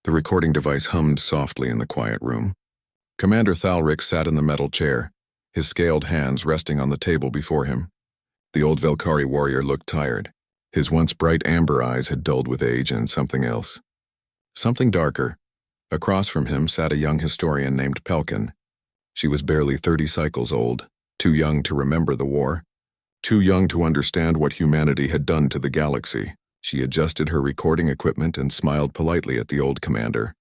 The recording device hummed softly in the quiet room. Commander Thalric sat in the metal chair, his scaled hands resting on the table before him. The old Velkari warrior looked tired. His once bright amber eyes had dulled with age and something else. Something darker. Across from him sat a young historian named Pelkin. She was barely 30 cycles old, too young to remember the war, too young to understand what humanity had done to the galaxy. She adjusted her recording equipment and smiled politely at the old commander.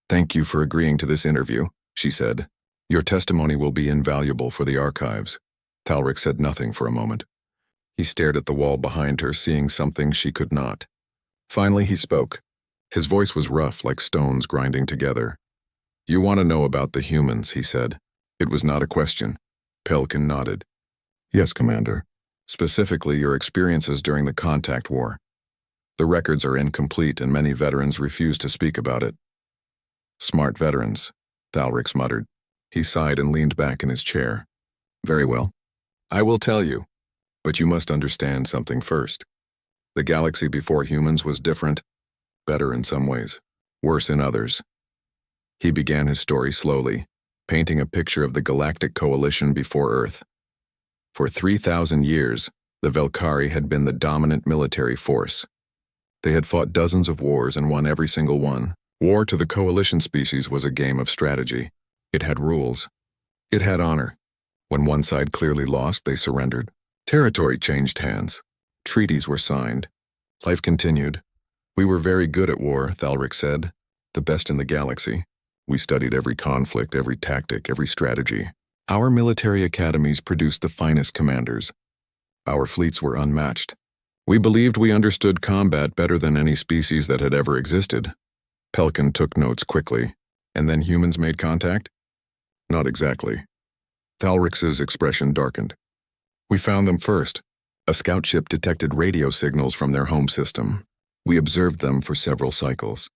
"Thank you for agreeing to this interview," she said. "Your testimony will be invaluable for the archives." Thalric said nothing for a moment. He stared at the wall behind her, seeing something she could not. Finally he spoke. His voice was rough, like stones grinding together. "You want to know about the humans," he said. It was not a question. Pelkin nodded. "Yes, Commander. Specifically, your experiences during the Contact War. The records are incomplete and many veterans refuse to speak about it." "Smart veterans," Thalric muttered. He sighed and leaned back in his chair. "Very well. I will tell you. But you must understand something first. The galaxy before humans was different, better in some ways, worse in others." He began his story slowly, painting a picture of the Galactic Coalition before Earth. For 3,000 years, the Velkari had been the dominant military force. They had fought dozens of wars and won every single one. War to the Coalition species was a game of strategy. It had rules. It had honor. When one side clearly lost, they surrendered. Territory changed hands. Treaties were signed. Life continued. "We were very good at war," Thalric said. "The best in the galaxy. We studied every conflict, every tactic, every strategy. Our military academies produced the finest commanders. Our fleets were unmatched. We believed we understood combat better than any species that had ever existed." Pelkin took notes quickly. "And then humans made contact?" "Not exactly." Thalric's expression darkened. "We found them first. A scout ship detected radio signals from their home system. We observed them for several cycles.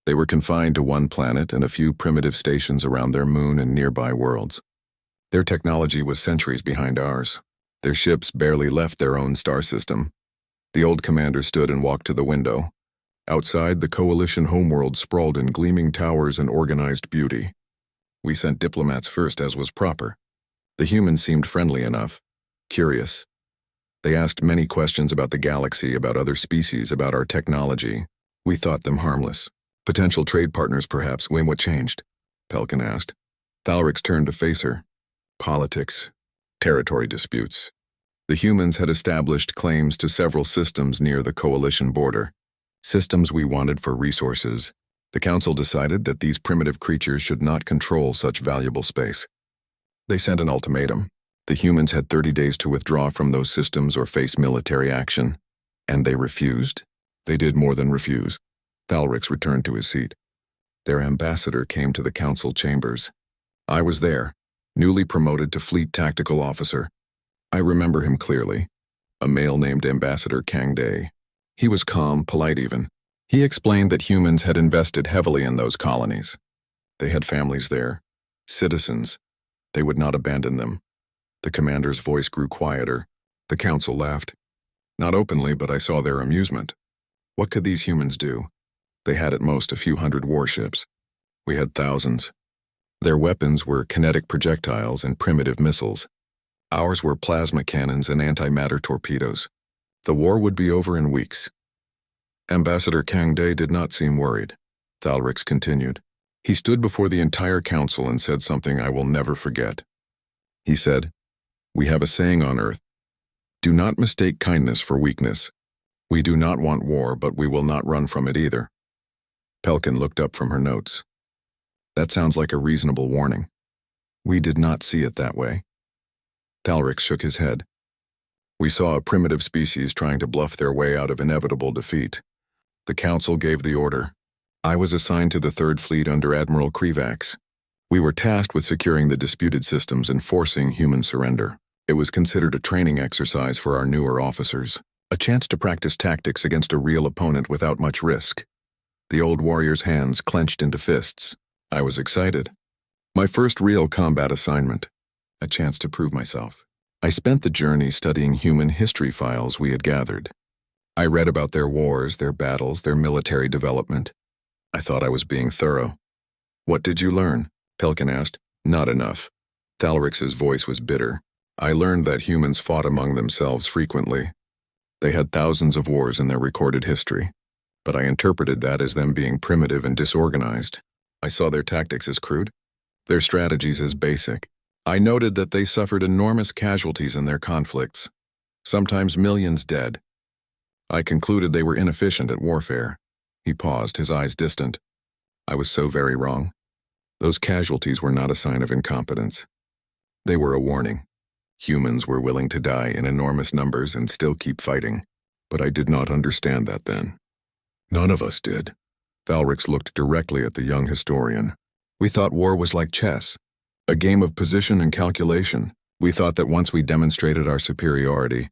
They were confined to one planet and a few primitive stations around their moon and nearby worlds. Their technology was centuries behind ours. Their ships barely left their own star system." The old commander stood and walked to the window. Outside, the Coalition homeworld sprawled in gleaming towers and organized beauty. "We sent diplomats first, as was proper. The humans seemed friendly enough, curious. They asked many questions about the galaxy, about other species, about our technology. We thought them harmless. Potential trade partners, perhaps." "When what changed?" Pelkin asked. Thalric turned to face her. "Politics. Territory disputes. The humans had established claims to several systems near the Coalition border. Systems we wanted for resources. The Council decided that these primitive creatures should not control such valuable space. They sent an ultimatum. The humans had 30 days to withdraw from those systems or face military action. And they refused. They did more than refuse." Thalric returned to his seat. "Their ambassador came to the Council chambers. I was there, newly promoted to Fleet Tactical Officer. I remember him clearly. A male named Ambassador Kangday. He was calm, polite even. He explained that humans had invested heavily in those colonies. They had families there, citizens. They would not abandon them." The commander's voice grew quieter. The Council laughed. Not openly, but I saw their amusement. What could these humans do? They had at most a few hundred warships. We had thousands. Their weapons were kinetic projectiles and primitive missiles. Ours were plasma cannons and antimatter torpedoes. The war would be over in weeks. Ambassador Kangday did not seem worried. Thalric continued. He stood before the entire council and said something I will never forget. He said, "We have a saying on Earth. Do not mistake kindness for weakness. We do not want war, but we will not run from it either." Pelkin looked up from her notes. "That sounds like a reasonable warning." "We did not see it that way." Thalric shook his head. "We saw a primitive species trying to bluff their way out of inevitable defeat. The council gave the order. I was assigned to the 3rd Fleet under Admiral Krivax. We were tasked with securing the disputed systems and forcing human surrender. It was considered a training exercise for our newer officers, a chance to practice tactics against a real opponent without much risk." The old warrior's hands clenched into fists. I was excited. My first real combat assignment. A chance to prove myself. I spent the journey studying human history files we had gathered. I read about their wars, their battles, their military development. I thought I was being thorough. What did you learn? Pelkin asked. Not enough. Thalrix's voice was bitter. I learned that humans fought among themselves frequently. They had thousands of wars in their recorded history, but I interpreted that as them being primitive and disorganized. I saw their tactics as crude, their strategies as basic. I noted that they suffered enormous casualties in their conflicts, sometimes millions dead. I concluded they were inefficient at warfare. He paused, his eyes distant. I was so very wrong. Those casualties were not a sign of incompetence. They were a warning. Humans were willing to die in enormous numbers and still keep fighting, but I did not understand that then. None of us did. Thalrix looked directly at the young historian. We thought war was like chess, a game of position and calculation. We thought that once we demonstrated our superiority,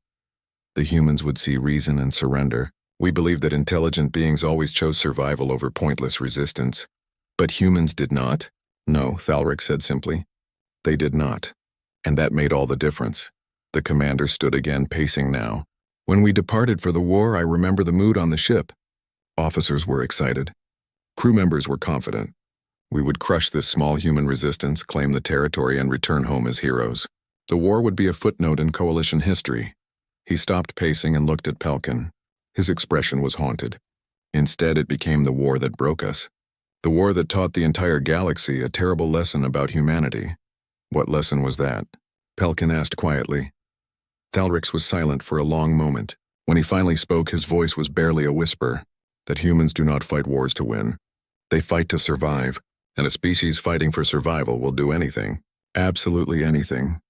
the humans would see reason and surrender. We believed that intelligent beings always chose survival over pointless resistance. But humans did not. No, Thalrix said simply. They did not. And that made all the difference. The commander stood again, pacing now. When we departed for the war, I remember the mood on the ship. Officers were excited. Crew members were confident. We would crush this small human resistance, claim the territory, and return home as heroes. The war would be a footnote in coalition history. He stopped pacing and looked at Pelkin. His expression was haunted. Instead, it became the war that broke us. The war that taught the entire galaxy a terrible lesson about humanity. What lesson was that? Pelkin asked quietly. Thalrix was silent for a long moment. When he finally spoke, his voice was barely a whisper. That humans do not fight wars to win. They fight to survive, and a species fighting for survival will do anything. Absolutely anything.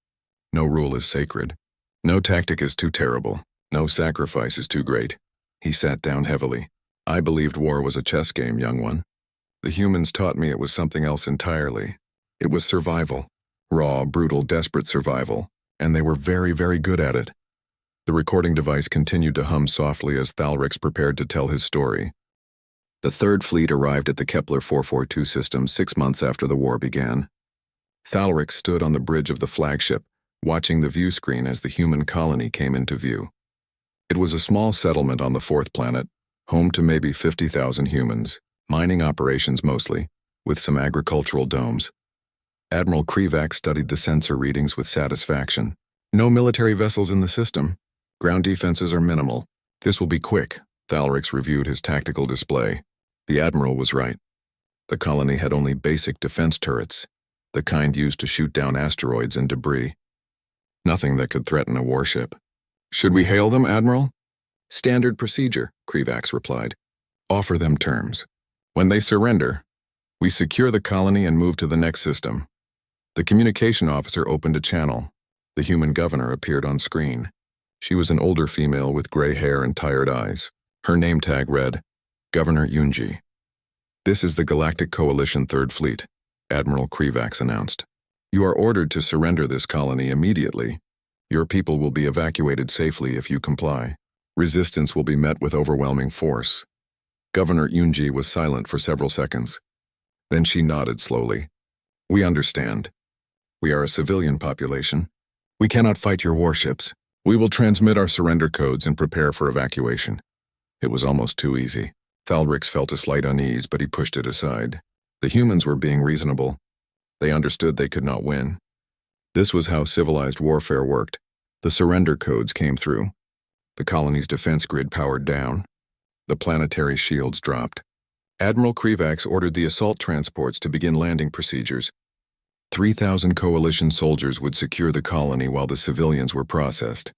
No rule is sacred. No tactic is too terrible. No sacrifice is too great. He sat down heavily. I believed war was a chess game, young one. The humans taught me it was something else entirely. It was survival. Raw, brutal, desperate survival. And they were very, very good at it. The recording device continued to hum softly as Thalrix prepared to tell his story. The Third Fleet arrived at the Kepler 442 system 6 months after the war began. Thalrix stood on the bridge of the flagship, watching the view screen as the human colony came into view. It was a small settlement on the fourth planet, home to maybe 50,000 humans, mining operations mostly, with some agricultural domes. Admiral Krivax studied the sensor readings with satisfaction. No military vessels in the system. Ground defenses are minimal. This will be quick. Thalrix reviewed his tactical display. The Admiral was right. The colony had only basic defense turrets, the kind used to shoot down asteroids and debris. Nothing that could threaten a warship. Should we hail them, Admiral? Standard procedure, Krivax replied. Offer them terms. When they surrender, we secure the colony and move to the next system. The communication officer opened a channel. The human governor appeared on screen. She was an older female with gray hair and tired eyes. Her name tag read, Governor Yunji. This is the Galactic Coalition Third Fleet, Admiral Krivax announced. You are ordered to surrender this colony immediately. Your people will be evacuated safely if you comply. Resistance will be met with overwhelming force. Governor Yunji was silent for several seconds. Then she nodded slowly. We understand. We are a civilian population. We cannot fight your warships. We will transmit our surrender codes and prepare for evacuation. It was almost too easy. Thalrix felt a slight unease, but he pushed it aside. The humans were being reasonable. They understood they could not win. This was how civilized warfare worked. The surrender codes came through. The colony's defense grid powered down. The planetary shields dropped. Admiral Krivax ordered the assault transports to begin landing procedures. 3,000 coalition soldiers would secure the colony while the civilians were processed.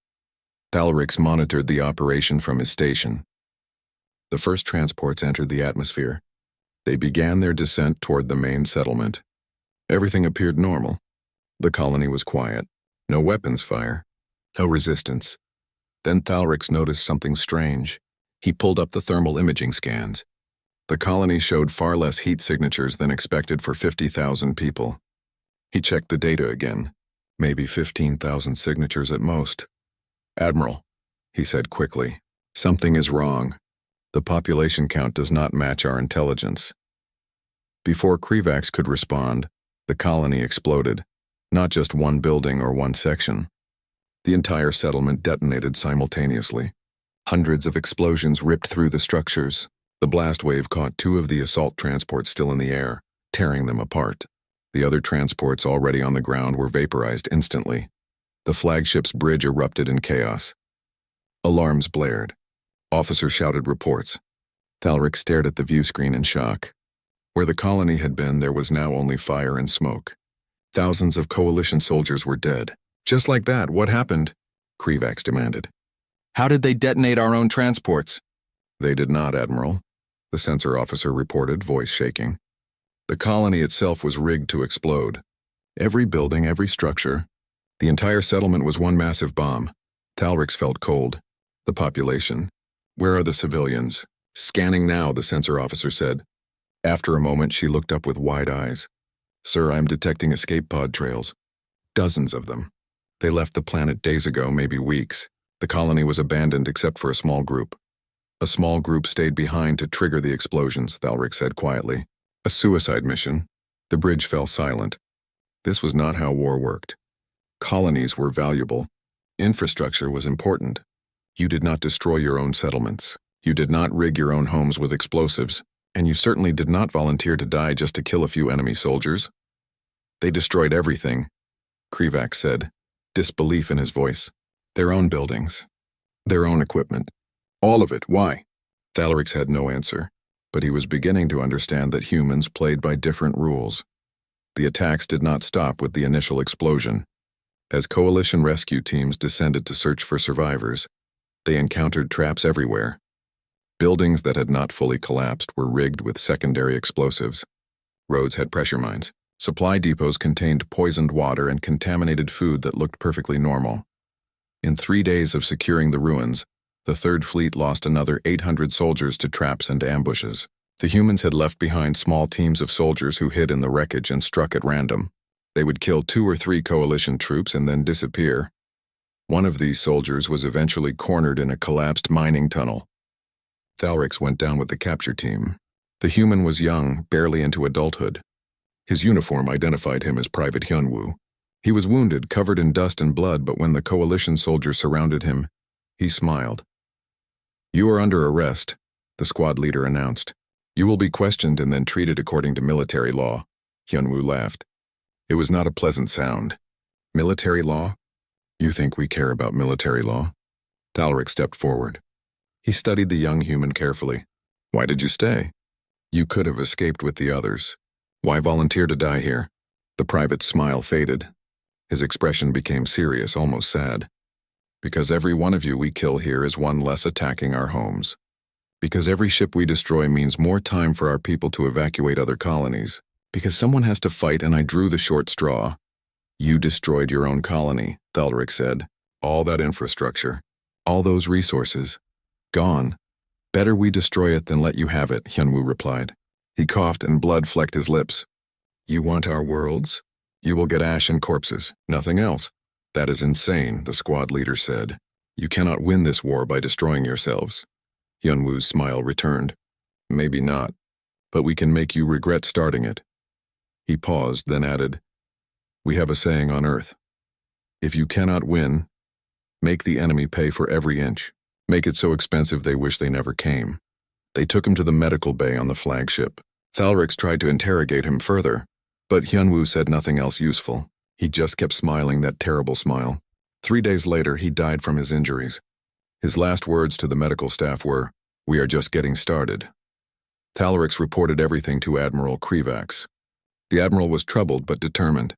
Thalrix monitored the operation from his station. The first transports entered the atmosphere. They began their descent toward the main settlement. Everything appeared normal. The colony was quiet. No weapons fire. No resistance. Then Thalrix noticed something strange. He pulled up the thermal imaging scans. The colony showed far less heat signatures than expected for 50,000 people. He checked the data again. Maybe 15,000 signatures at most. Admiral, he said quickly, something is wrong. The population count does not match our intelligence. Before Krivax could respond, the colony exploded. Not just one building or one section. The entire settlement detonated simultaneously. Hundreds of explosions ripped through the structures. The blast wave caught two of the assault transports still in the air, tearing them apart. The other transports already on the ground were vaporized instantly. The flagship's bridge erupted in chaos. Alarms blared. Officers shouted reports. Thalric stared at the view screen in shock. Where the colony had been, there was now only fire and smoke. Thousands of coalition soldiers were dead. Just like that, what happened? Krivax demanded. How did they detonate our own transports? They did not, Admiral, the sensor officer reported, voice shaking. The colony itself was rigged to explode. Every building, every structure. The entire settlement was one massive bomb. Thalrix felt cold. The population. Where are the civilians? Scanning now, the sensor officer said. After a moment, she looked up with wide eyes. Sir, I'm detecting escape pod trails. Dozens of them. They left the planet days ago, maybe weeks. The colony was abandoned except for a small group. A small group stayed behind to trigger the explosions, Thalric said quietly. A suicide mission. The bridge fell silent. This was not how war worked. Colonies were valuable. Infrastructure was important. You did not destroy your own settlements. You did not rig your own homes with explosives, and you certainly did not volunteer to die just to kill a few enemy soldiers. They destroyed everything, Krivax said, disbelief in his voice. Their own buildings. Their own equipment. All of it. Why? Thalrix had no answer, but he was beginning to understand that humans played by different rules. The attacks did not stop with the initial explosion. As coalition rescue teams descended to search for survivors, they encountered traps everywhere. Buildings that had not fully collapsed were rigged with secondary explosives. Roads had pressure mines. Supply depots contained poisoned water and contaminated food that looked perfectly normal. In 3 days of securing the ruins, the Third Fleet lost another 800 soldiers to traps and ambushes. The humans had left behind small teams of soldiers who hid in the wreckage and struck at random. They would kill 2 or 3 coalition troops and then disappear. One of these soldiers was eventually cornered in a collapsed mining tunnel. Thalrix went down with the capture team. The human was young, barely into adulthood. His uniform identified him as Private Hyunwoo. He was wounded, covered in dust and blood, but when the coalition soldiers surrounded him, he smiled. You are under arrest, the squad leader announced. You will be questioned and then treated according to military law. Hyunwoo laughed. It was not a pleasant sound. Military law? You think we care about military law? Thalric stepped forward. He studied the young human carefully. Why did you stay? You could have escaped with the others. Why volunteer to die here? The private's smile faded. His expression became serious, almost sad. Because every one of you we kill here is one less attacking our homes. Because every ship we destroy means more time for our people to evacuate other colonies. Because someone has to fight and I drew the short straw. You destroyed your own colony, Thalric said. All that infrastructure. All those resources. Gone. Better we destroy it than let you have it, Hyunwoo replied. He coughed and blood flecked his lips. You want our worlds? You will get ash and corpses, nothing else. That is insane, the squad leader said. You cannot win this war by destroying yourselves. Hyunwoo's smile returned. Maybe not, but we can make you regret starting it. He paused, then added, We have a saying on Earth. If you cannot win, make the enemy pay for every inch. Make it so expensive they wish they never came. They took him to the medical bay on the flagship. Thalrix tried to interrogate him further, but Hyunwoo said nothing else useful. He just kept smiling that terrible smile. 3 days later, he died from his injuries. His last words to the medical staff were, We are just getting started. Thalrix reported everything to Admiral Krivax. The Admiral was troubled but determined.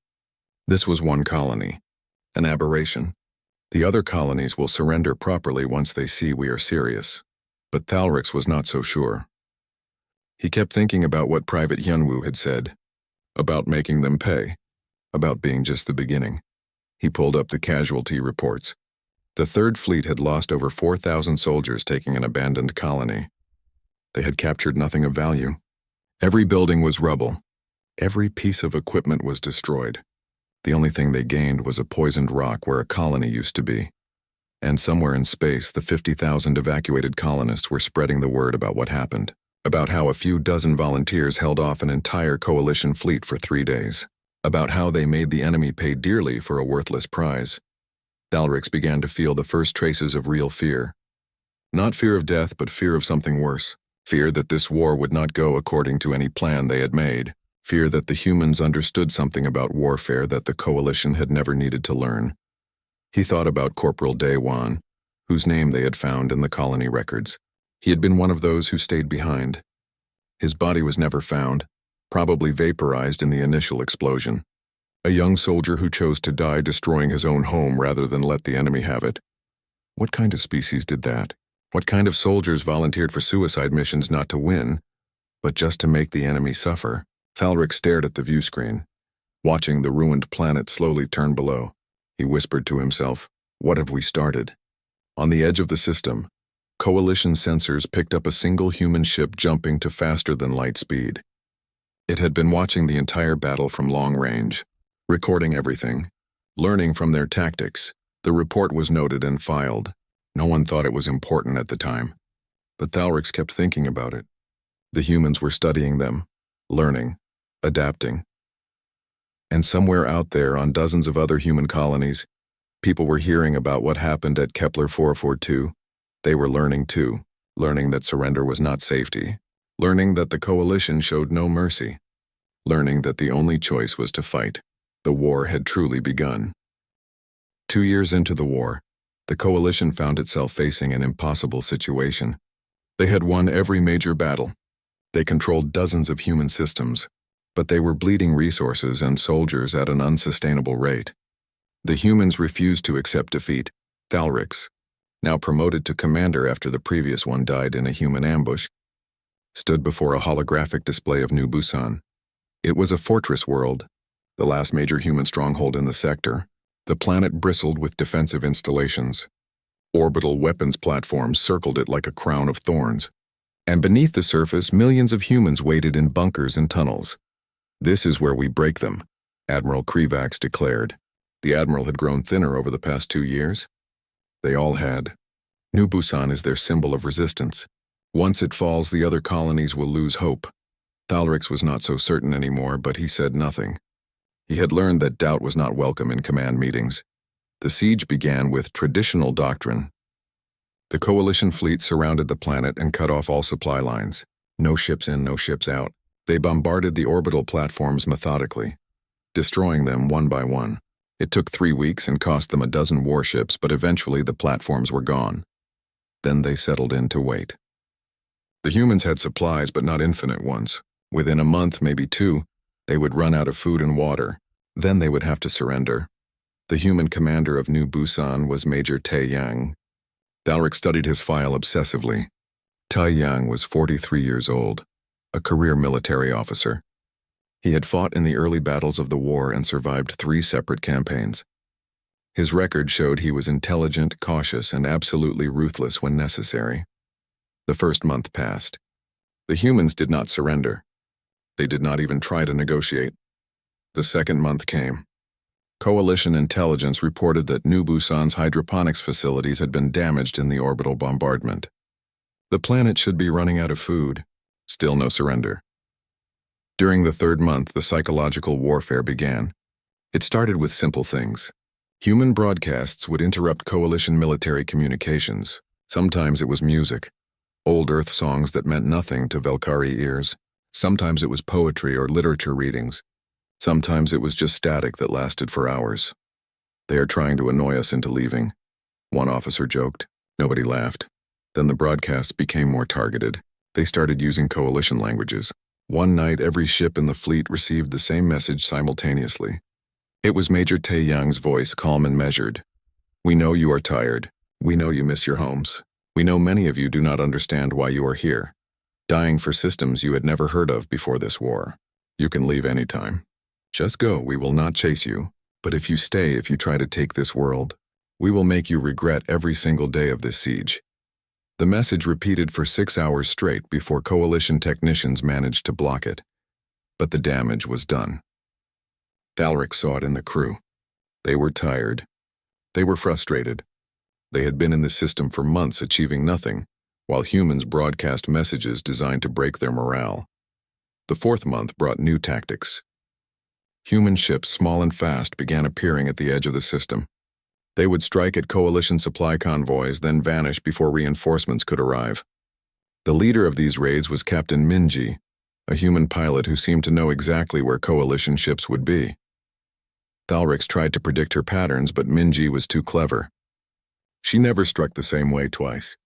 This was one colony. An aberration. The other colonies will surrender properly once they see we are serious. But Thalrix was not so sure. He kept thinking about what Private Hyunwoo had said. About making them pay. About being just the beginning. He pulled up the casualty reports. The Third Fleet had lost over 4,000 soldiers taking an abandoned colony. They had captured nothing of value. Every building was rubble. Every piece of equipment was destroyed. The only thing they gained was a poisoned rock where a colony used to be. And somewhere in space, the 50,000 evacuated colonists were spreading the word about what happened. About how a few dozen volunteers held off an entire coalition fleet for 3 days. About how they made the enemy pay dearly for a worthless prize. Thalrix began to feel the first traces of real fear. Not fear of death, but fear of something worse. Fear that this war would not go according to any plan they had made. Fear that the humans understood something about warfare that the coalition had never needed to learn. He thought about Corporal Day-Wan, whose name they had found in the colony records. He had been one of those who stayed behind. His body was never found, probably vaporized in the initial explosion. A young soldier who chose to die destroying his own home rather than let the enemy have it. What kind of species did that? What kind of soldiers volunteered for suicide missions not to win, but just to make the enemy suffer? Thalric stared at the view screen, watching the ruined planet slowly turn below. He whispered to himself, "What have we started?" On the edge of the system, Coalition sensors picked up a single human ship jumping to faster than light speed. It had been watching the entire battle from long range, recording everything, learning from their tactics. The report was noted and filed. No one thought it was important at the time, but Thalrix kept thinking about it. The humans were studying them, learning, adapting. And somewhere out there on dozens of other human colonies, people were hearing about what happened at Kepler 442. They were learning too, learning that surrender was not safety, learning that the coalition showed no mercy, learning that the only choice was to fight. The war had truly begun. 2 years into the war, the coalition found itself facing an impossible situation. They had won every major battle. They controlled dozens of human systems, but they were bleeding resources and soldiers at an unsustainable rate. The humans refused to accept defeat. Thalrix, now promoted to commander after the previous one died in a human ambush, stood before a holographic display of New Busan. It was a fortress world, the last major human stronghold in the sector. The planet bristled with defensive installations. Orbital weapons platforms circled it like a crown of thorns. And beneath the surface, millions of humans waited in bunkers and tunnels. "This is where we break them," Admiral Krivax declared. The admiral had grown thinner over the past 2 years. They all had. New Busan is their symbol of resistance. Once it falls, the other colonies will lose hope. Thalrix was not so certain anymore, but he said nothing. He had learned that doubt was not welcome in command meetings. The siege began with traditional doctrine. The coalition fleet surrounded the planet and cut off all supply lines. No ships in, no ships out. They bombarded the orbital platforms methodically, destroying them one by one. It took 3 weeks and cost them a dozen warships, but eventually the platforms were gone. Then they settled in to wait. The humans had supplies, but not infinite ones. Within a month, maybe 2, they would run out of food and water. Then they would have to surrender. The human commander of New Busan was Major Tai Yang. Thalric studied his file obsessively. Tai Yang was 43 years old, a career military officer. He had fought in the early battles of the war and survived 3 separate campaigns. His record showed he was intelligent, cautious, and absolutely ruthless when necessary. The first month passed. The humans did not surrender. They did not even try to negotiate. The second month came. Coalition intelligence reported that New Busan's hydroponics facilities had been damaged in the orbital bombardment. The planet should be running out of food. Still no surrender. During the 3rd month, the psychological warfare began. It started with simple things. Human broadcasts would interrupt coalition military communications. Sometimes it was music, old Earth songs that meant nothing to Velkari ears. Sometimes it was poetry or literature readings. Sometimes it was just static that lasted for hours. "They are trying to annoy us into leaving," one officer joked. Nobody laughed. Then the broadcasts became more targeted. They started using coalition languages. One night, every ship in the fleet received the same message simultaneously. It was Major Tai Yang's voice, calm and measured. "We know you are tired. We know you miss your homes. We know many of you do not understand why you are here, dying for systems you had never heard of before this war. You can leave anytime. Just go, we will not chase you. But if you stay, if you try to take this world, we will make you regret every single day of this siege." The message repeated for 6 hours straight before coalition technicians managed to block it. But the damage was done. Thalric saw it in the crew. They were tired. They were frustrated. They had been in the system for months achieving nothing, while humans broadcast messages designed to break their morale. The 4th month brought new tactics. Human ships, small and fast, began appearing at the edge of the system. They would strike at coalition supply convoys, then vanish before reinforcements could arrive. The leader of these raids was Captain Minji, a human pilot who seemed to know exactly where coalition ships would be. Thalrix tried to predict her patterns, but Minji was too clever. She never struck the same way twice.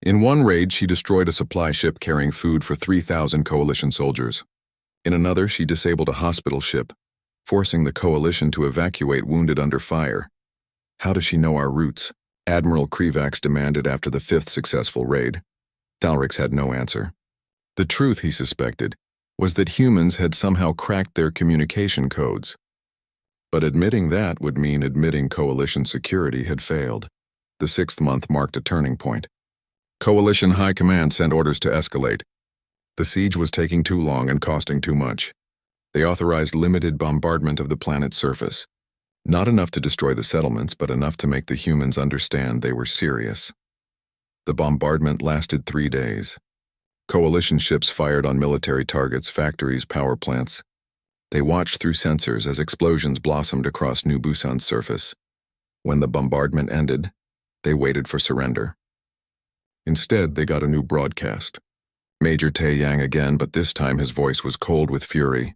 In one raid, she destroyed a supply ship carrying food for 3,000 coalition soldiers. In another, she disabled a hospital ship, forcing the coalition to evacuate wounded under fire. How does she know our routes? Admiral Krivax demanded after the fifth successful raid. Thalrix had no answer. The truth, he suspected, was that humans had somehow cracked their communication codes. But admitting that would mean admitting coalition security had failed. The 6th month marked a turning point. Coalition High Command sent orders to escalate. The siege was taking too long and costing too much. They authorized limited bombardment of the planet's surface. Not enough to destroy the settlements, but enough to make the humans understand they were serious. The bombardment lasted 3 days. Coalition ships fired on military targets, factories, power plants. They watched through sensors as explosions blossomed across New Busan's surface. When the bombardment ended, they waited for surrender. Instead, they got a new broadcast. Major Taeyang again, but this time his voice was cold with fury.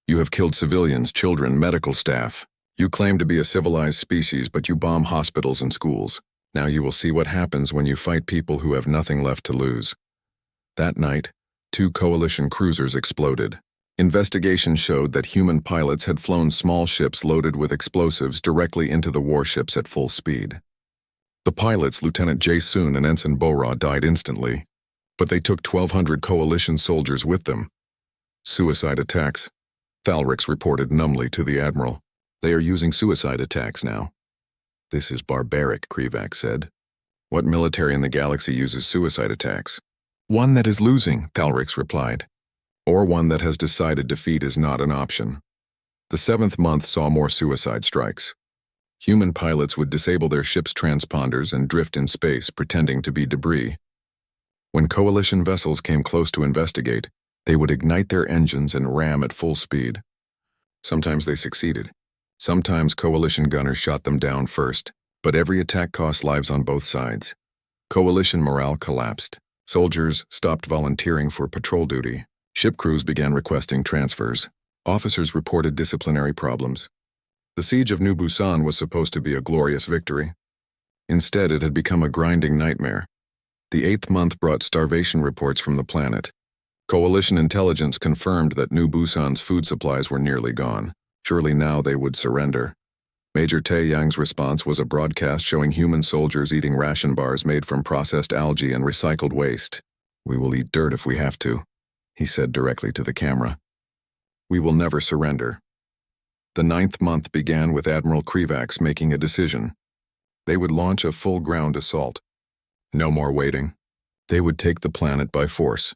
You have killed civilians, children, medical staff. You claim to be a civilized species, but you bomb hospitals and schools. Now you will see what happens when you fight people who have nothing left to lose. That night, 2 coalition cruisers exploded. Investigation showed that human pilots had flown small ships loaded with explosives directly into the warships at full speed. The pilots, Lieutenant Jae-soon and Ensign Bo-ra, died instantly, but they took 1,200 coalition soldiers with them. Suicide attacks, Thalrix reported numbly to the Admiral. They are using suicide attacks now. This is barbaric, Krivax said. What military in the galaxy uses suicide attacks? One that is losing, Thalrix replied. Or one that has decided defeat is not an option. The 7th month saw more suicide strikes. Human pilots would disable their ship's transponders and drift in space, pretending to be debris. When coalition vessels came close to investigate, they would ignite their engines and ram at full speed. Sometimes they succeeded. Sometimes coalition gunners shot them down first, but every attack cost lives on both sides. Coalition morale collapsed. Soldiers stopped volunteering for patrol duty. Ship crews began requesting transfers. Officers reported disciplinary problems. The siege of New Busan was supposed to be a glorious victory. Instead, it had become a grinding nightmare. The 8th month brought starvation reports from the planet. Coalition intelligence confirmed that New Busan's food supplies were nearly gone. Surely now they would surrender. Major Taeyang's response was a broadcast showing human soldiers eating ration bars made from processed algae and recycled waste. We will eat dirt if we have to, he said directly to the camera. We will never surrender. The 9th month began with Admiral Krivax making a decision. They would launch a full ground assault. No more waiting. They would take the planet by force.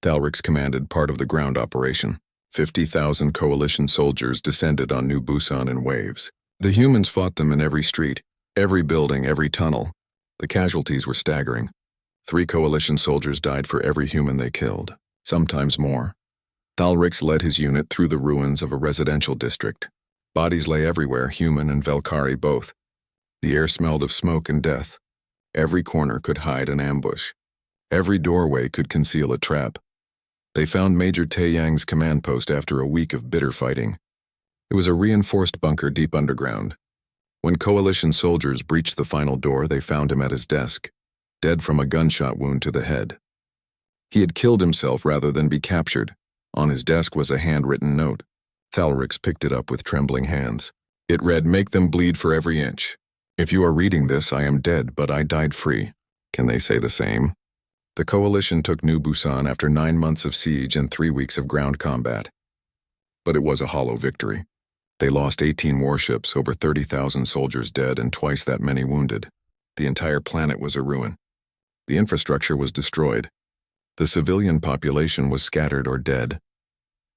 Thalrix commanded part of the ground operation. 50,000 coalition soldiers descended on New Busan in waves. The humans fought them in every street, every building, every tunnel. The casualties were staggering. 3 coalition soldiers died for every human they killed, sometimes more. Thalrix led his unit through the ruins of a residential district. Bodies lay everywhere, human and Velkari both. The air smelled of smoke and death. Every corner could hide an ambush. Every doorway could conceal a trap. They found Major Taeyang's command post after a week of bitter fighting. It was a reinforced bunker deep underground. When coalition soldiers breached the final door, they found him at his desk, dead from a gunshot wound to the head. He had killed himself rather than be captured. On his desk was a handwritten note. Thalrix picked it up with trembling hands. It read, "Make them bleed for every inch. If you are reading this, I am dead, but I died free." Can they say the same? The coalition took New Busan after 9 months of siege and 3 weeks of ground combat. But it was a hollow victory. They lost 18 warships, over 30,000 soldiers dead, and twice that many wounded. The entire planet was a ruin. The infrastructure was destroyed. The civilian population was scattered or dead.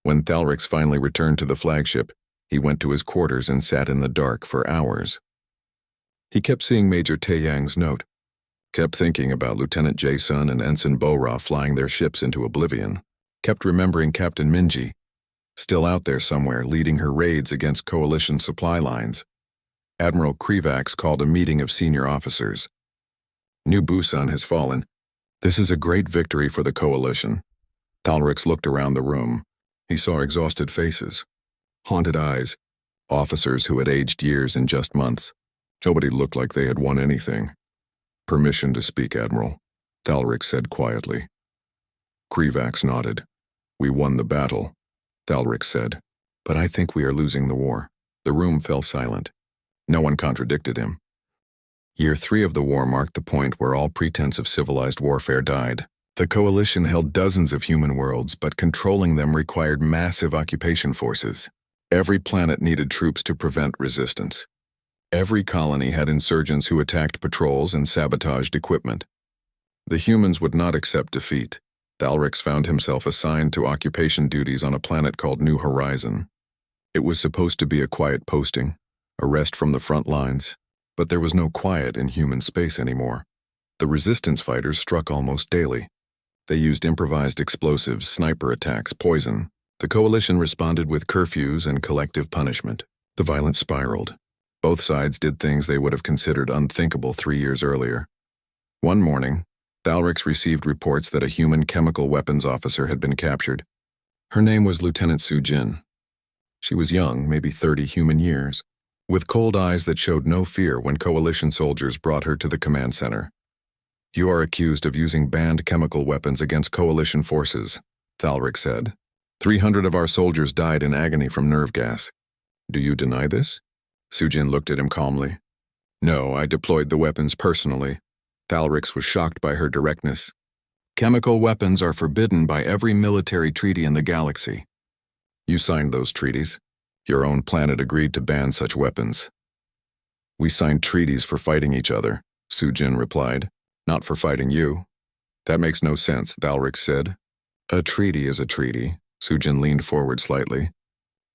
When Thalrix finally returned to the flagship, he went to his quarters and sat in the dark for hours. He kept seeing Major Taeyang's note, kept thinking about Lieutenant Jae-sun and Ensign Bo-ra flying their ships into oblivion, kept remembering Captain Minji, still out there somewhere leading her raids against coalition supply lines. Admiral Krivax called a meeting of senior officers. New Busan has fallen. This is a great victory for the Coalition. Thalrix looked around the room. He saw exhausted faces, haunted eyes, officers who had aged years in just months. Nobody looked like they had won anything. Permission to speak, Admiral, Thalrix said quietly. Krivax nodded. We won the battle, Thalrix said. But I think we are losing the war. The room fell silent. No one contradicted him. Year 3 of the war marked the point where all pretense of civilized warfare died. The Coalition held dozens of human worlds, but controlling them required massive occupation forces. Every planet needed troops to prevent resistance. Every colony had insurgents who attacked patrols and sabotaged equipment. The humans would not accept defeat. Thalrix found himself assigned to occupation duties on a planet called New Horizon. It was supposed to be a quiet posting, a rest from the front lines, but there was no quiet in human space anymore. The resistance fighters struck almost daily. They used improvised explosives, sniper attacks, poison. The Coalition responded with curfews and collective punishment. The violence spiraled. Both sides did things they would have considered unthinkable 3 years earlier. One morning, Thalrix received reports that a human chemical weapons officer had been captured. Her name was Lieutenant Sujin. She was young, maybe 30 human years, with cold eyes that showed no fear when Coalition soldiers brought her to the command center. You are accused of using banned chemical weapons against Coalition forces, Thalrix said. 300 of our soldiers died in agony from nerve gas. Do you deny this? Sujin looked at him calmly. No, I deployed the weapons personally. Thalrix was shocked by her directness. Chemical weapons are forbidden by every military treaty in the galaxy. You signed those treaties. Your own planet agreed to ban such weapons. We signed treaties for fighting each other, Sujin replied. Not for fighting you. That makes no sense, Thalrix said. A treaty is a treaty. Sujin leaned forward slightly.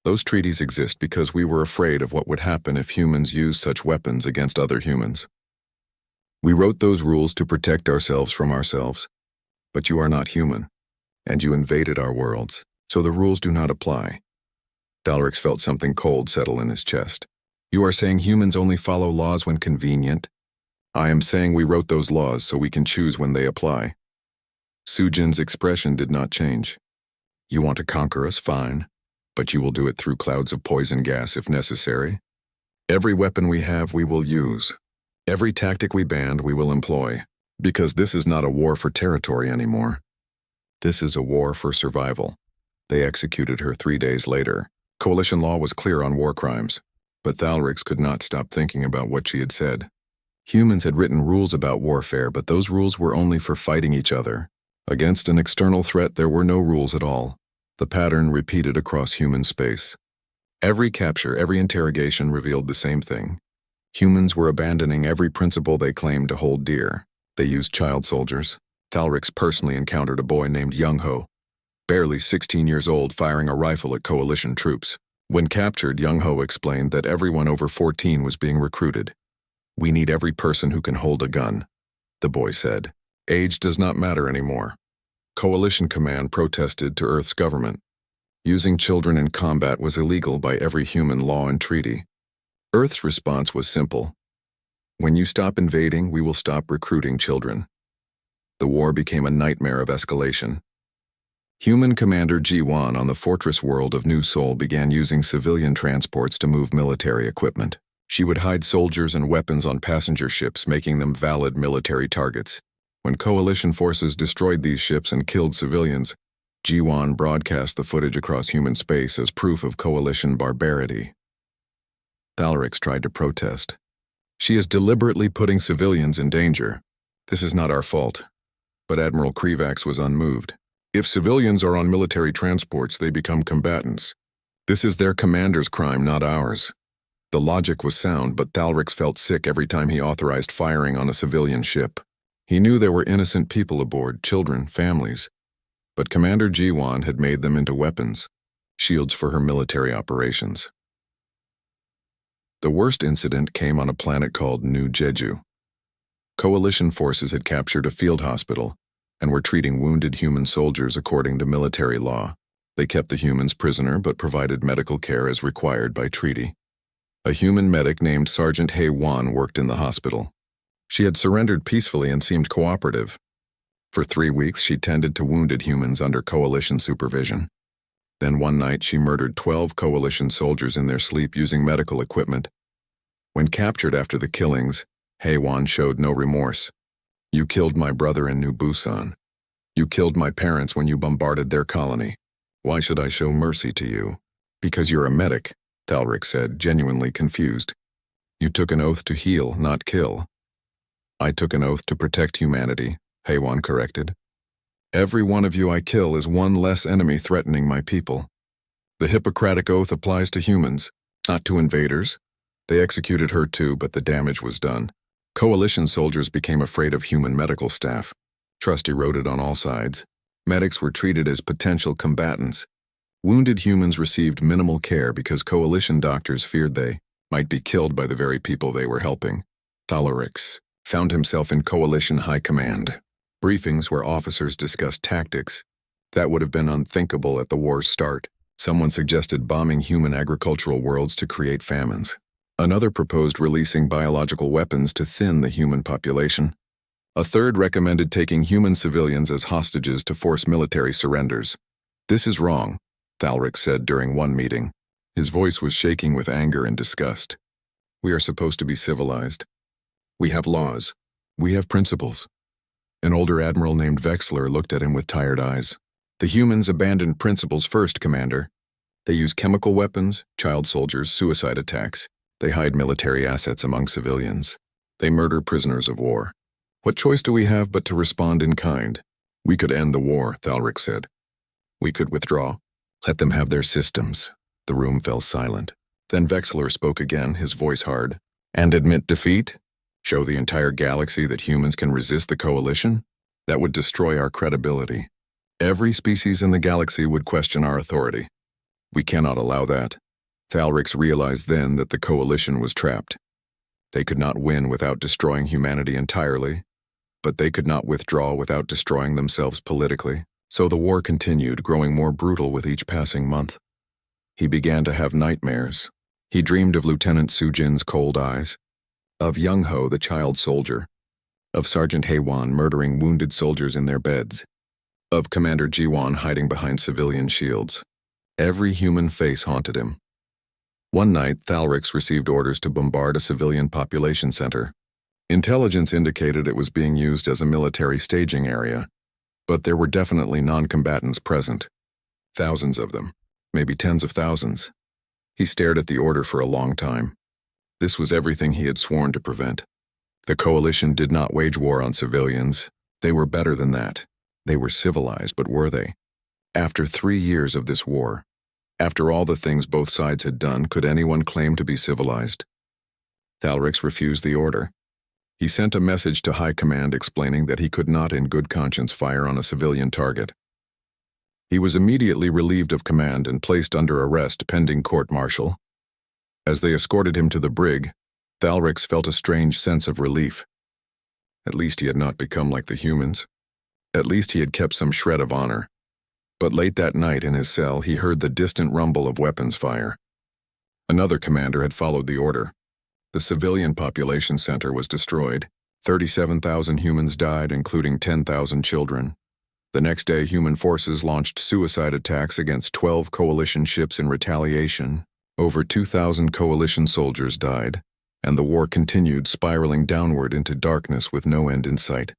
Those treaties exist because we were afraid of what would happen if humans used such weapons against other humans. We wrote those rules to protect ourselves from ourselves. But you are not human, and you invaded our worlds, so the rules do not apply. Thalrix felt something cold settle in his chest. You are saying humans only follow laws when convenient? I am saying we wrote those laws so we can choose when they apply. Sujin's expression did not change. You want to conquer us, fine, but you will do it through clouds of poison gas if necessary. Every weapon we have we will use. Every tactic we banned we will employ, because this is not a war for territory anymore. This is a war for survival. They executed her 3 days later. Coalition law was clear on war crimes, but Thalrix could not stop thinking about what she had said. Humans had written rules about warfare, but those rules were only for fighting each other. Against an external threat, there were no rules at all. The pattern repeated across human space. Every capture, every interrogation revealed the same thing. Humans were abandoning every principle they claimed to hold dear. They used child soldiers. Thalrix personally encountered a boy named Young-Ho, barely 16 years old, firing a rifle at Coalition troops. When captured, Young-Ho explained that everyone over 14 was being recruited. We need every person who can hold a gun, the boy said. Age does not matter anymore. Coalition Command protested to Earth's government. Using children in combat was illegal by every human law and treaty. Earth's response was simple. When you stop invading, we will stop recruiting children. The war became a nightmare of escalation. Human Commander Ji-Wan on the fortress world of New Seoul began using civilian transports to move military equipment. She would hide soldiers and weapons on passenger ships, making them valid military targets. When Coalition forces destroyed these ships and killed civilians, Ji-Wan broadcast the footage across human space as proof of Coalition barbarity. Thalrix tried to protest. She is deliberately putting civilians in danger. This is not our fault. But Admiral Krivax was unmoved. If civilians are on military transports, they become combatants. This is their commander's crime, not ours. The logic was sound, but Thalrix felt sick every time he authorized firing on a civilian ship. He knew there were innocent people aboard, children, families. But Commander Ji-Wan had made them into weapons, shields for her military operations. The worst incident came on a planet called New Jeju. Coalition forces had captured a field hospital and were treating wounded human soldiers according to military law. They kept the humans prisoner but provided medical care as required by treaty. A human medic named Sergeant Hae-Won worked in the hospital. She had surrendered peacefully and seemed cooperative. For 3 weeks, she tended to wounded humans under Coalition supervision. Then one night, she murdered 12 Coalition soldiers in their sleep using medical equipment. When captured after the killings, Haywan showed no remorse. "You killed my brother in New Busan. You killed my parents when you bombarded their colony. Why should I show mercy to you?" "Because you're a medic," Thalric said, genuinely confused. "You took an oath to heal, not kill." "I took an oath to protect humanity," Haywan corrected. "Every one of you I kill is one less enemy threatening my people. The Hippocratic Oath applies to humans, not to invaders." They executed her too, but the damage was done. Coalition soldiers became afraid of human medical staff. Trust eroded on all sides. Medics were treated as potential combatants. Wounded humans received minimal care because Coalition doctors feared they might be killed by the very people they were helping. Thalric found himself in Coalition High Command. Briefings where officers discussed tactics that would have been unthinkable at the war's start. Someone suggested bombing human agricultural worlds to create famines. Another proposed releasing biological weapons to thin the human population. A third recommended taking human civilians as hostages to force military surrenders. "This is wrong," Thalric said during one meeting. His voice was shaking with anger and disgust. "We are supposed to be civilized. We have laws. We have principles." An older admiral named Vexler looked at him with tired eyes. "The humans abandoned principles first, Commander. They use chemical weapons, child soldiers, suicide attacks. They hide military assets among civilians. They murder prisoners of war. What choice do we have but to respond in kind? We could end the war," Thalric said. "We could withdraw. Let them have their systems." The room fell silent. Then Vexler spoke again, his voice hard. "And admit defeat? Show the entire galaxy that humans can resist the Coalition? That would destroy our credibility. Every species in the galaxy would question our authority. We cannot allow that." Thalric realized then that the Coalition was trapped. They could not win without destroying humanity entirely, but they could not withdraw without destroying themselves politically. So the war continued, growing more brutal with each passing month. He began to have nightmares. He dreamed of Lieutenant Sujin's cold eyes, of Young Ho, the child soldier, of Sergeant Haywan murdering wounded soldiers in their beds, of Commander Jiwan hiding behind civilian shields. Every human face haunted him. One night, Thalric received orders to bombard a civilian population center. Intelligence indicated it was being used as a military staging area, but there were definitely non-combatants present. Thousands of them, maybe tens of thousands. He stared at the order for a long time. This was everything he had sworn to prevent. The Coalition did not wage war on civilians. They were better than that. They were civilized, but were they? After 3 years of this war, after all the things both sides had done, could anyone claim to be civilized? Thalric refused the order. He sent a message to High Command explaining that he could not in good conscience fire on a civilian target. He was immediately relieved of command and placed under arrest pending court-martial. As they escorted him to the brig, Thalric felt a strange sense of relief. At least he had not become like the humans. At least he had kept some shred of honor. But late that night in his cell, he heard the distant rumble of weapons fire. Another commander had followed the order. The civilian population center was destroyed. 37,000 humans died, including 10,000 children. The next day, human forces launched suicide attacks against 12 Coalition ships in retaliation. Over 2,000 Coalition soldiers died, and the war continued, spiraling downward into darkness with no end in sight.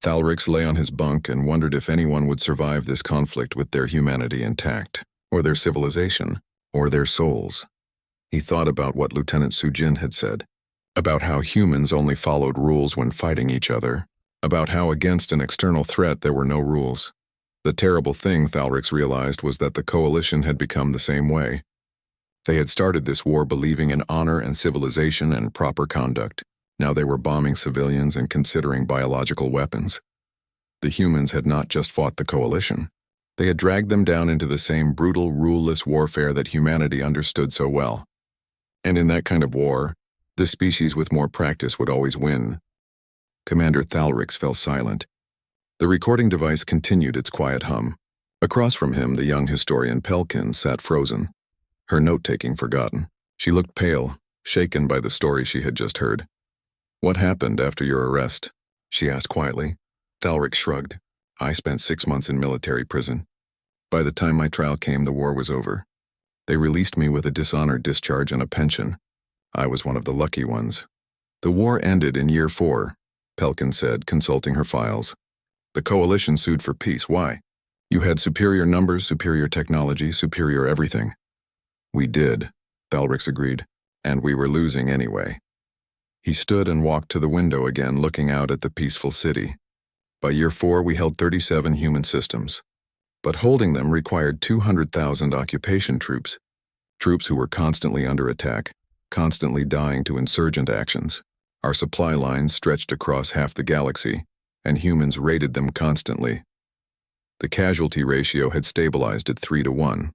Thalric lay on his bunk and wondered if anyone would survive this conflict with their humanity intact, or their civilization, or their souls. He thought about what Lieutenant Sujin had said, about how humans only followed rules when fighting each other, about how against an external threat there were no rules. The terrible thing, Thalric realized, was that the Coalition had become the same way. They had started this war believing in honor and civilization and proper conduct. Now they were bombing civilians and considering biological weapons. The humans had not just fought the Coalition. They had dragged them down into the same brutal, ruleless warfare that humanity understood so well. And in that kind of war, the species with more practice would always win. Commander Thalric fell silent. The recording device continued its quiet hum. Across from him, the young historian Pelkin sat frozen, her note-taking forgotten. She looked pale, shaken by the story she had just heard. "What happened after your arrest?" she asked quietly. Thalric shrugged. I spent 6 months in military prison. By the time my trial came, the war was over. They released me with a dishonored discharge and a pension. I was one of the lucky ones. The war ended in year 4, Pelkin said, consulting her files. The Coalition sued for peace. Why? You had superior numbers, superior technology, superior everything. We did, Thalrix agreed, and we were losing anyway. He stood and walked to the window again, looking out at the peaceful city. By year 4, we held 37 human systems. But holding them required 200,000 occupation troops who were constantly under attack, constantly dying to insurgent actions. Our supply lines stretched across half the galaxy, and humans raided them constantly. The casualty ratio had stabilized at 3-to-1.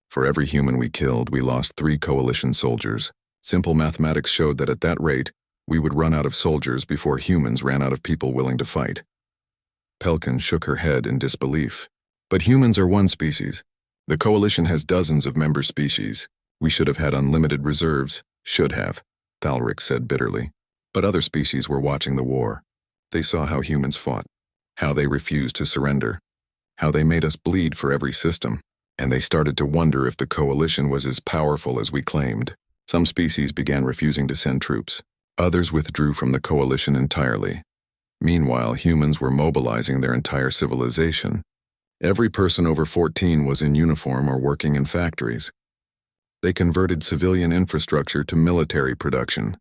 For every human we killed, we lost 3 Coalition soldiers. Simple mathematics showed that at that rate, we would run out of soldiers before humans ran out of people willing to fight. Pelkin shook her head in disbelief. But humans are one species. The Coalition has dozens of member species. We should have had unlimited reserves. Should have, Thalric said bitterly. But other species were watching the war. They saw how humans fought, how they refused to surrender, how they made us bleed for every system, and they started to wonder if the Coalition was as powerful as we claimed. Some species began refusing to send troops. Others withdrew from the Coalition entirely. Meanwhile, humans were mobilizing their entire civilization. Every person over 14 was in uniform or working in factories. They converted civilian infrastructure to military production.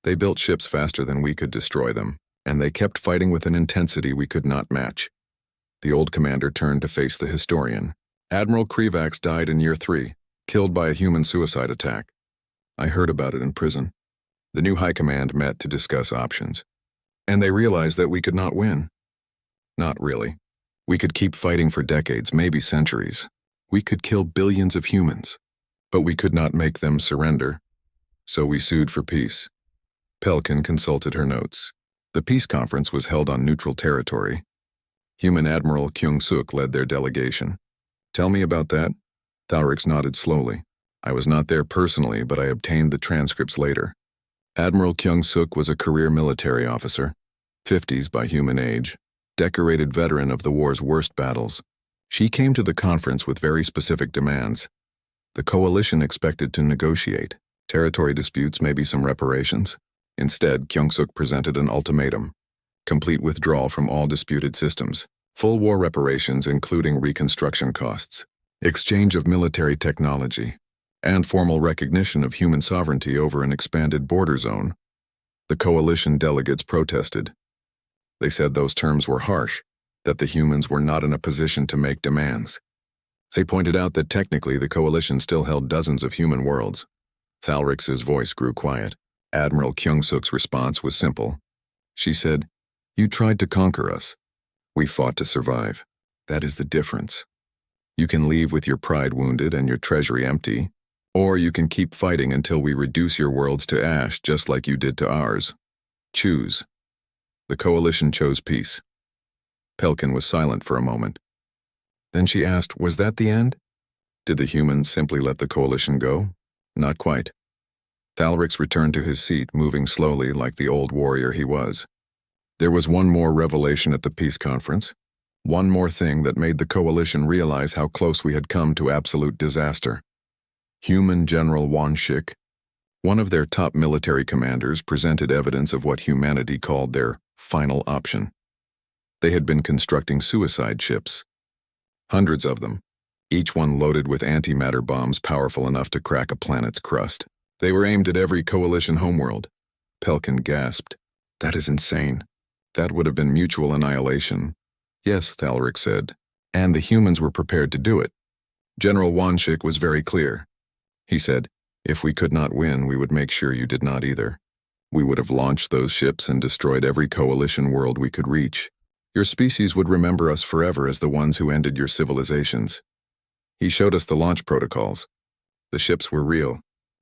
They built ships faster than we could destroy them, and they kept fighting with an intensity we could not match. The old commander turned to face the historian. Admiral Krivax died in year 3, killed by a human suicide attack. I heard about it in prison. The new high command met to discuss options. And they realized that we could not win. Not really. We could keep fighting for decades, maybe centuries. We could kill billions of humans. But we could not make them surrender. So we sued for peace. Pelkin consulted her notes. The peace conference was held on neutral territory. Human Admiral Kyung-suk led their delegation. Tell me about that? Thalrix nodded slowly. I was not there personally, but I obtained the transcripts later. Admiral Kyung-suk was a career military officer, 50s by human age, decorated veteran of the war's worst battles. She came to the conference with very specific demands. The Coalition expected to negotiate. Territory disputes, maybe some reparations. Instead, Kyung-suk presented an ultimatum. Complete withdrawal from all disputed systems. Full war reparations including reconstruction costs. Exchange of military technology. And formal recognition of human sovereignty over an expanded border zone. The Coalition delegates protested. They said those terms were harsh, that the humans were not in a position to make demands. They pointed out that technically the Coalition still held dozens of human worlds. Thalrix's voice grew quiet. Admiral Kyung-suk's response was simple. She said, "You tried to conquer us. We fought to survive. That is the difference. You can leave with your pride wounded and your treasury empty, or you can keep fighting until we reduce your worlds to ash just like you did to ours. Choose." The Coalition chose peace. Pelkin was silent for a moment. Then she asked, was that the end? Did the humans simply let the Coalition go? Not quite. Thalrix returned to his seat, moving slowly like the old warrior he was. There was one more revelation at the peace conference. One more thing that made the Coalition realize how close we had come to absolute disaster. Human General Wanshik, one of their top military commanders, presented evidence of what humanity called their final option. They had been constructing suicide ships. Hundreds of them, each one loaded with antimatter bombs powerful enough to crack a planet's crust. They were aimed at every Coalition homeworld. Pelkin gasped. That is insane. That would have been mutual annihilation. Yes, Thalric said, and the humans were prepared to do it. General Wanshik was very clear. He said, if we could not win, we would make sure you did not either. We would have launched those ships and destroyed every Coalition world we could reach. Your species would remember us forever as the ones who ended your civilizations. He showed us the launch protocols. The ships were real,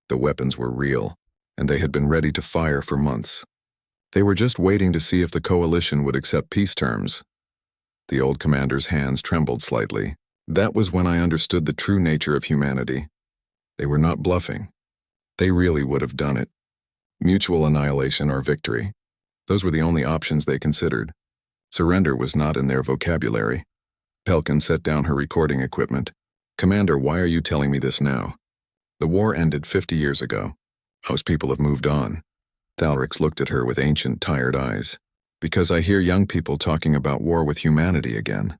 the weapons were real, and they had been ready to fire for months. They were just waiting to see if the Coalition would accept peace terms. The old commander's hands trembled slightly. That was when I understood the true nature of humanity. They were not bluffing. They really would have done it. Mutual annihilation or victory. Those were the only options they considered. Surrender was not in their vocabulary. Pelkin set down her recording equipment. Commander, why are you telling me this now? The war ended 50 years ago. Most people have moved on. Thalrix looked at her with ancient, tired eyes. Because I hear young people talking about war with humanity again.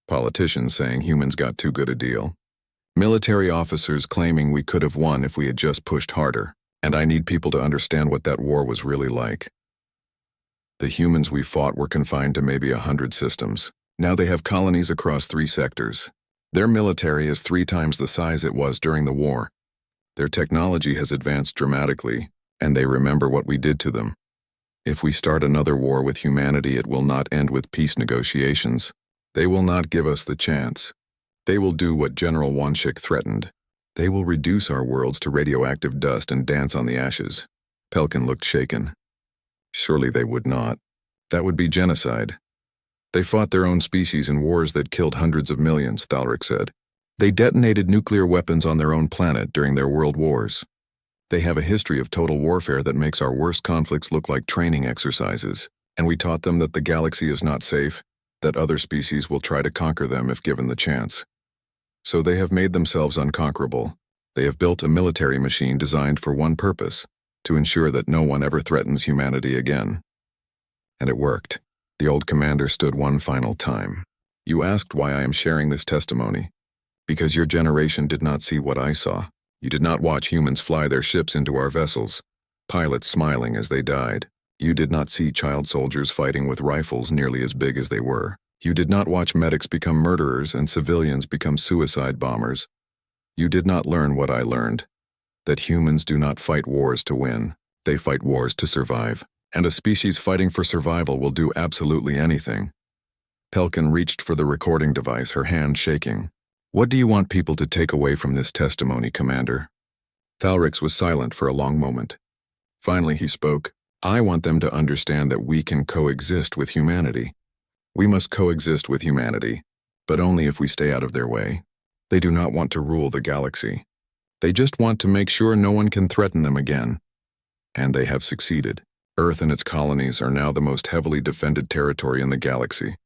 Politicians saying humans got too good a deal. Military officers claiming we could have won if we had just pushed harder. And I need people to understand what that war was really like. The humans we fought were confined to maybe 100 systems. Now they have colonies across 3 sectors. Their military is 3 times the size it was during the war. Their technology has advanced dramatically, and they remember what we did to them. If we start another war with humanity, it will not end with peace negotiations. They will not give us the chance. They will do what General Wanshik threatened. They will reduce our worlds to radioactive dust and dance on the ashes. Pelkin looked shaken. Surely they would not. That would be genocide. They fought their own species in wars that killed hundreds of millions, Thalrix said. They detonated nuclear weapons on their own planet during their world wars. They have a history of total warfare that makes our worst conflicts look like training exercises, and we taught them that the galaxy is not safe, that other species will try to conquer them if given the chance. So they have made themselves unconquerable. They have built a military machine designed for one purpose, to ensure that no one ever threatens humanity again. And it worked. The old commander stood one final time. You asked why I am sharing this testimony. Because your generation did not see what I saw. You did not watch humans fly their ships into our vessels, pilots smiling as they died. You did not see child soldiers fighting with rifles nearly as big as they were. You did not watch medics become murderers and civilians become suicide bombers. You did not learn what I learned, that humans do not fight wars to win. They fight wars to survive, and a species fighting for survival will do absolutely anything. Pelkin reached for the recording device, her hand shaking. What do you want people to take away from this testimony, Commander? Thalrix was silent for a long moment. Finally he spoke. I want them to understand that we can coexist with humanity. We must coexist with humanity, but only if we stay out of their way. They do not want to rule the galaxy. They just want to make sure no one can threaten them again. And they have succeeded. Earth and its colonies are now the most heavily defended territory in the galaxy.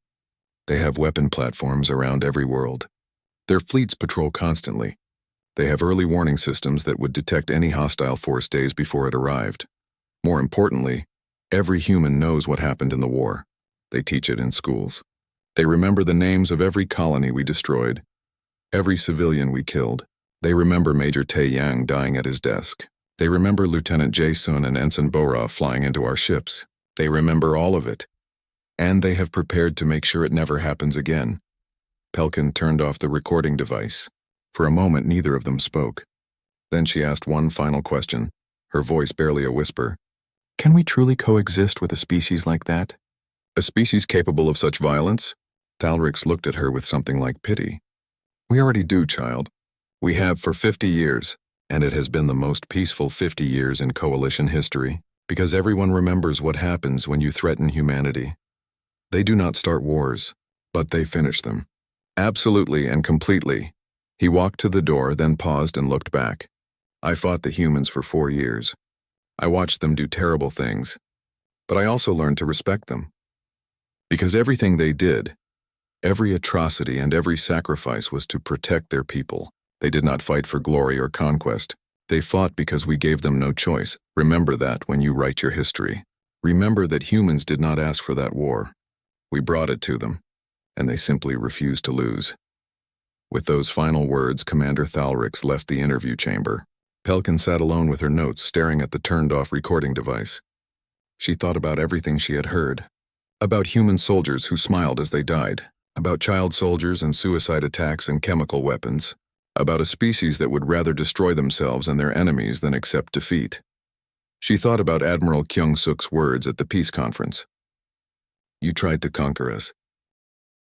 They have weapon platforms around every world. Their fleets patrol constantly. They have early warning systems that would detect any hostile force days before it arrived. More importantly, every human knows what happened in the war. They teach it in schools. They remember the names of every colony we destroyed, every civilian we killed. They remember Major Tae Yang dying at his desk. They remember Lieutenant Jae-sun and Ensign Bora flying into our ships. They remember all of it. And they have prepared to make sure it never happens again. Pelkin turned off the recording device. For a moment, neither of them spoke. Then she asked one final question, her voice barely a whisper. Can we truly coexist with a species like that? A species capable of such violence? Thalrix looked at her with something like pity. We already do, child. We have for 50 years, and it has been the most peaceful 50 years in coalition history, because everyone remembers what happens when you threaten humanity. They do not start wars, but they finish them. Absolutely and completely. He walked to the door, then paused and looked back. I fought the humans for 4 years. I watched them do terrible things, but I also learned to respect them. Because everything they did, every atrocity and every sacrifice was to protect their people. They did not fight for glory or conquest. They fought because we gave them no choice. Remember that when you write your history. Remember that humans did not ask for that war. We brought it to them, and they simply refused to lose. With those final words, Commander Thalrix left the interview chamber. Pelkin sat alone with her notes, staring at the turned-off recording device. She thought about everything she had heard. About human soldiers who smiled as they died. About child soldiers and suicide attacks and chemical weapons. About a species that would rather destroy themselves and their enemies than accept defeat. She thought about Admiral Kyung-suk's words at the peace conference. You tried to conquer us,